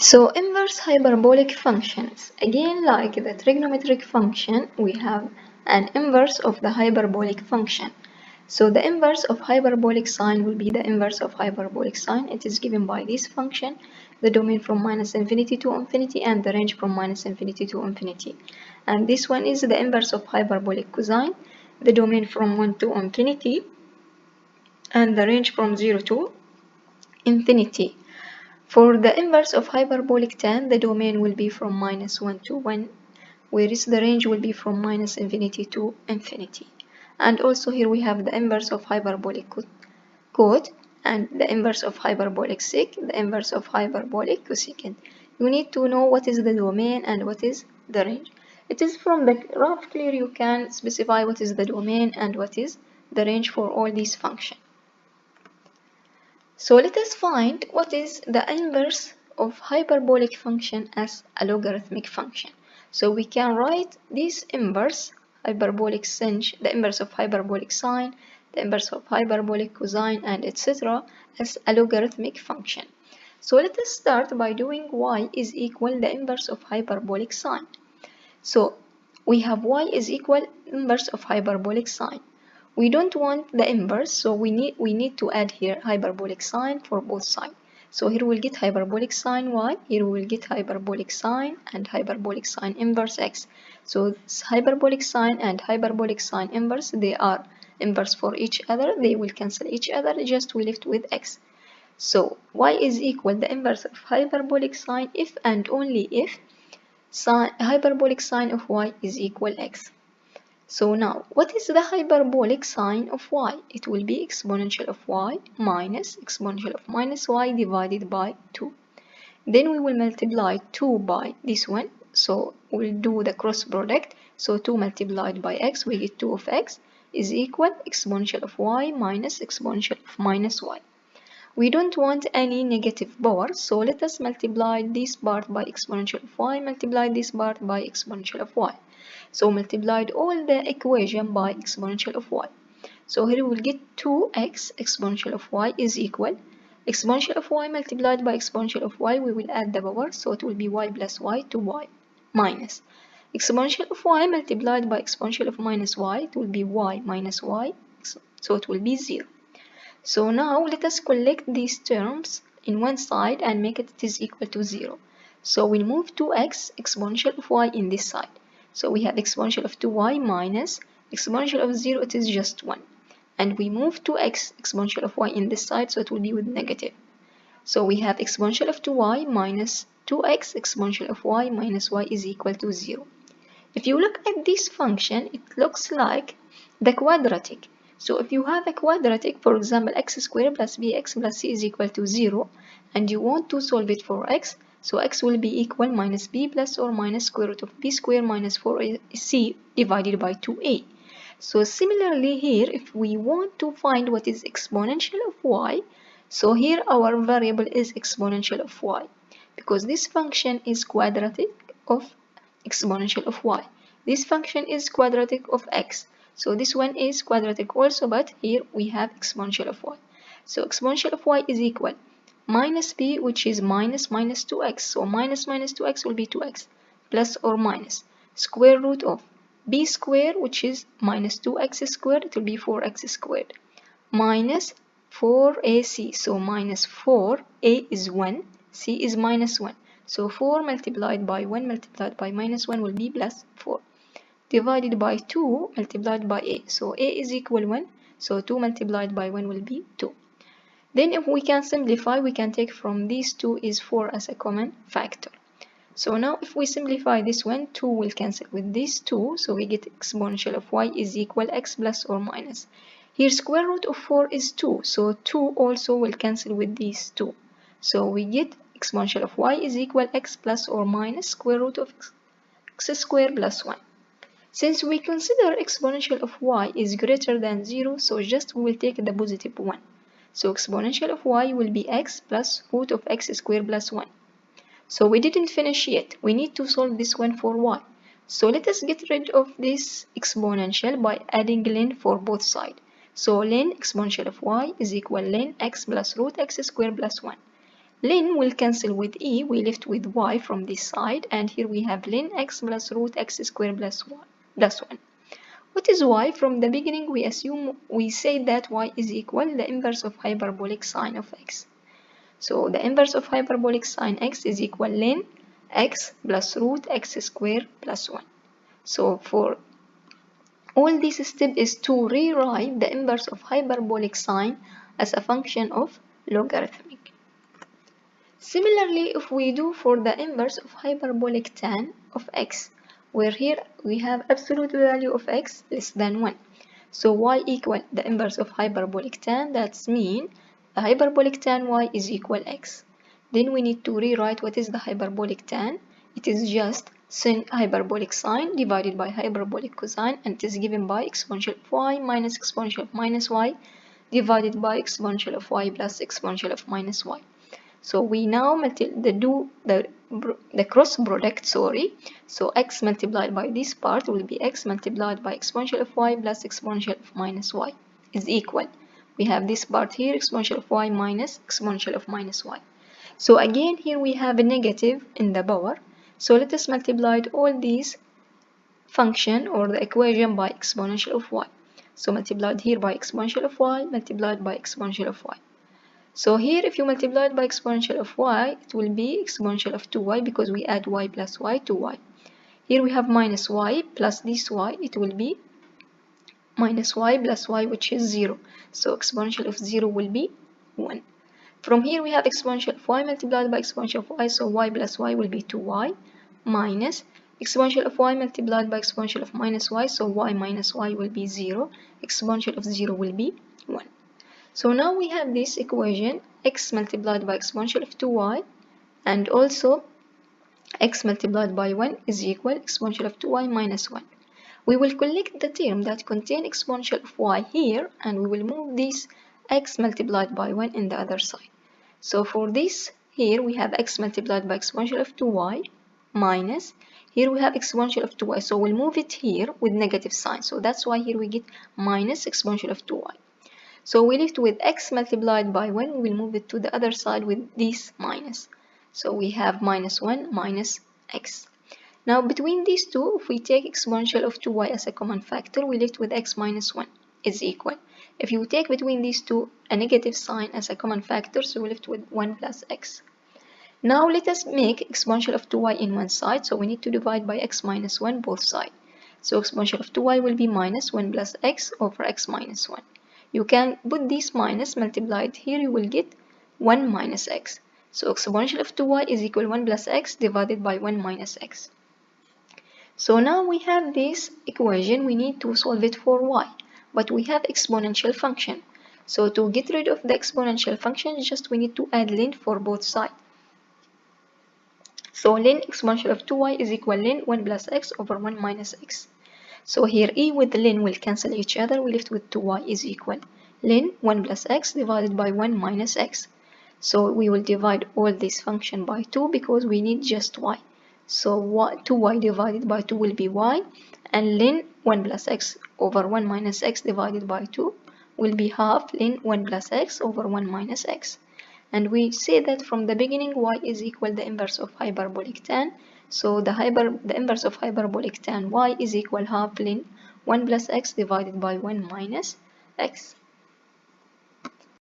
So inverse hyperbolic functions. Again, like the trigonometric function, we have an inverse of the hyperbolic function. So the inverse of hyperbolic sine will be the inverse of hyperbolic sine. It is given by this function, the domain from minus infinity to infinity and the range from minus infinity to infinity. And this one is the inverse of hyperbolic cosine, the domain from 1 to infinity and the range from 0 to infinity. For the inverse of hyperbolic tan, the domain will be from minus 1 to 1, whereas the range will be from minus infinity to infinity. And also here we have the inverse of hyperbolic cot and the inverse of hyperbolic sec, the inverse of hyperbolic cosecant. You need to know what is the domain and what is the range. It is from the graph clear you can specify what is the domain and what is the range for all these functions. So let us find what is the inverse of hyperbolic function as a logarithmic function. So we can write this inverse hyperbolic sinh, the inverse of hyperbolic sine, the inverse of hyperbolic cosine, and etc. as a logarithmic function. So let us start by doing y is equal the inverse of hyperbolic sine. So we have y is equal inverse of hyperbolic sine. We don't want the inverse, so we need to add here hyperbolic sine for both sides. So here we'll get hyperbolic sine y, here we will get hyperbolic sine and hyperbolic sine inverse x. So hyperbolic sine and hyperbolic sine inverse, they are inverse for each other, they will cancel each other, just we left with x. So y is equal the inverse of hyperbolic sine if and only if hyperbolic sine of y is equal x. So now, what is the hyperbolic sine of y? It will be exponential of y minus exponential of minus y divided by 2. Then we will multiply 2 by this one. So we'll do the cross product. So 2 multiplied by x, we get 2 of x is equal exponential of y minus exponential of minus y. We don't want any negative power, so let us multiply this part by exponential of y, multiply this part by exponential of y. So multiplied all the equation by exponential of y. So here we'll get 2x exponential of y is equal exponential of y multiplied by exponential of y, we will add the power, so it will be y plus y to y minus exponential of y multiplied by exponential of minus y, it will be y minus y, so it will be 0. So now let us collect these terms in one side and make it is equal to 0. So we'll move 2x exponential of y in this side. So we have exponential of 2y minus exponential of 0, it is just 1. And we move 2x exponential of y in this side, so it will be with negative. So we have exponential of 2y minus 2x exponential of y minus y is equal to 0. If you look at this function, it looks like the quadratic. So if you have a quadratic, for example, x squared plus bx plus c is equal to 0, and you want to solve it for x, so x will be equal minus b plus or minus square root of b squared minus 4c divided by 2a. So similarly here, if we want to find what is exponential of y, so here our variable is exponential of y, because this function is quadratic of exponential of y. This function is quadratic of x. So this one is quadratic also, but here we have exponential of y. So exponential of y is equal minus b, which is minus 2x. So minus 2x will be 2x plus or minus square root of b squared, which is minus 2x squared, it will be 4x squared, minus 4ac. So minus 4, a is 1, c is minus 1. So 4 multiplied by 1 multiplied by minus 1 will be plus 4. Divided by 2 multiplied by a. So a is equal 1. So 2 multiplied by 1 will be 2. Then if we can simplify, we can take from these 2 is 4 as a common factor. So now if we simplify this one, 2 will cancel with these 2. So we get exponential of y is equal x plus or minus. Here square root of 4 is 2. So 2 also will cancel with these 2. So we get exponential of y is equal x plus or minus square root of x squared plus 1. Since we consider exponential of y is greater than 0, so just we will take the positive 1. So exponential of y will be x plus root of x squared plus 1. So we didn't finish yet. We need to solve this one for y. So let us get rid of this exponential by adding ln for both sides. So ln exponential of y is equal ln x plus root x squared plus 1. ln will cancel with e, we left with y from this side, and here we have ln x plus root x squared plus 1. What is y? From the beginning we said that y is equal the inverse of hyperbolic sine of x. So the inverse of hyperbolic sine x is equal ln x plus root x squared plus 1. So for all this step is to rewrite the inverse of hyperbolic sine as a function of logarithmic. Similarly, if we do for the inverse of hyperbolic tan of x, where here we have absolute value of x less than 1. So y equal the inverse of hyperbolic tan, that's mean the hyperbolic tan y is equal x. Then we need to rewrite what is the hyperbolic tan. It is just sin hyperbolic sine divided by hyperbolic cosine, and it is given by exponential of y minus exponential of minus y divided by exponential of y plus exponential of minus y. So we now do the cross product, so x multiplied by this part will be x multiplied by exponential of y plus exponential of minus y is equal. We have this part here, exponential of y minus exponential of minus y. So again here we have a negative in the power. So let us multiply all these function or the equation by exponential of y. So multiplied here by exponential of y multiplied by exponential of y. So here if you multiply it by exponential of y, it will be exponential of 2y because we add y plus y to y. Here we have minus y plus this y, it will be minus y plus y, which is 0. So exponential of 0 will be 1. From here we have exponential of y multiplied by exponential of y, so y plus y will be 2y minus exponential of y multiplied by exponential of minus y, so y minus y will be 0. Exponential of 0 will be 1. So now we have this equation x multiplied by exponential of 2y and also x multiplied by 1 is equal exponential of 2y minus 1. We will collect the term that contain exponential of y here and we will move this x multiplied by 1 in the other side. So for this here we have x multiplied by exponential of 2y minus here we have exponential of 2y, so we'll move it here with negative sign, so that's why here we get minus exponential of 2y. So we left with x multiplied by 1, we will move it to the other side with this minus. So we have minus 1 minus x. Now between these two, if we take exponential of 2y as a common factor, we left with x minus 1 is equal. If you take between these two a negative sign as a common factor, so we left with 1 plus x. Now let us make exponential of 2y in one side, so we need to divide by x minus 1 both sides. So exponential of 2y will be minus 1 plus x over x minus 1. You can put this minus multiplied here, you will get 1 minus x. So exponential of 2y is equal 1 plus x divided by 1 minus x. So now we have this equation, we need to solve it for y, but we have exponential function. So to get rid of the exponential function, just we need to add ln for both sides. So ln exponential of 2y is equal ln 1 plus x over 1 minus x. So here e with the ln will cancel each other, we left with 2y is equal ln 1 plus x divided by 1 minus x. So we will divide all this function by 2 because we need just y. So 2y divided by 2 will be y, and ln 1 plus x over 1 minus x divided by 2 will be half ln 1 plus x over 1 minus x. And we say that from the beginning y is equal the inverse of hyperbolic tan. So the inverse of hyperbolic tan y is equal half ln 1 plus x divided by 1 minus x.